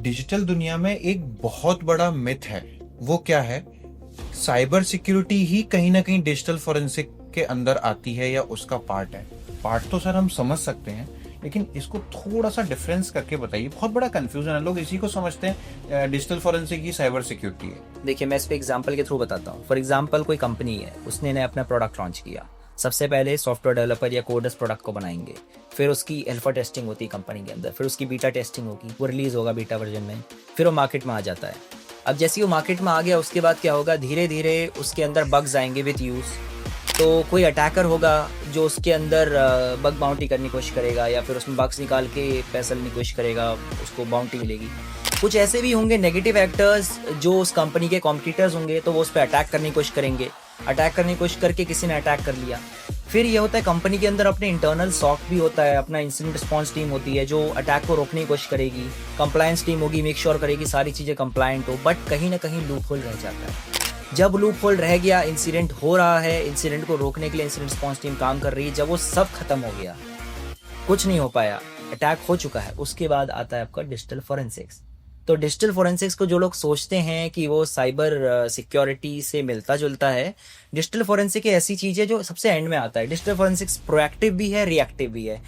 Digital दुनिया में एक बहुत बड़ा मिथ है। वो क्या है? साइबर सिक्योरिटी ही कहीं ना कहीं डिजिटल फोरेंसिक के अंदर आती है या उसका पार्ट है। पार्ट तो सर हम समझ सकते हैं, लेकिन इसको थोड़ा सा डिफरेंस करके बताइए। बहुत बड़ा कंफ्यूजन है, लोग इसी को समझते हैं डिजिटल फोरेंसिक ही साइबर सिक्योरिटी है। देखिए, मैं इस पे एग्जांपल के थ्रू बताता हूँ। फॉर एग्जांपल, कोई कंपनी है, उसने ने अपना प्रोडक्ट लॉन्च किया। सबसे पहले सॉफ्टवेयर डेवलपर या कोडर्स प्रोडक्ट को बनाएंगे, फिर उसकी अल्फा टेस्टिंग होती है कंपनी के अंदर, फिर उसकी बीटा टेस्टिंग होगी, वो रिलीज़ होगा बीटा वर्जन में, फिर वो मार्केट में आ जाता है। अब जैसे ही वो मार्केट में आ गया, उसके बाद क्या होगा, धीरे धीरे उसके अंदर बग्स आएंगे विथ यूज़। तो कोई अटैकर होगा जो उसके अंदर बग बाउंटी करने की कोशिश करेगा, या फिर उसमें बग्स निकाल के पैसा लेने की कोशिश करेगा, उसको बाउंटी मिलेगी। कुछ ऐसे भी होंगे नेगेटिव एक्टर्स जो उस कंपनी के कॉम्पिटिटर्स होंगे, तो वो उस पर अटैक करने की कोशिश करेंगे। अटैक करने की कोशिश करके किसी ने अटैक कर लिया। फिर ये होता है, कंपनी के अंदर अपने इंटरनल सॉक भी होता है, अपना इंसिडेंट रिस्पॉन्स टीम होती है जो अटैक को रोकने की कोशिश करेगी। कंप्लायंस टीम होगी, मेक श्योर करेगी सारी चीज़ें कंप्लायंट हो। बट कहीं ना कहीं लूप होल रह जाता है। जब लूप होल रह गया, इंसिडेंट हो रहा है, इंसिडेंट को रोकने के लिए इंसिडेंट रिस्पॉन्स टीम काम कर रही है, जब वो सब खत्म हो गया, कुछ नहीं हो पाया, अटैक हो चुका है, उसके बाद आता है आपका डिजिटल फोरेंसिक्स। तो डिजिटल फोरेंसिक्स को जो लोग सोचते हैं कि वो साइबर सिक्योरिटी से मिलता जुलता है, डिजिटल फोरेंसिक ऐसी चीज़ है जो सबसे एंड में आता है। डिजिटल फोरेंसिक्स प्रोएक्टिव भी है, रिएक्टिव भी है।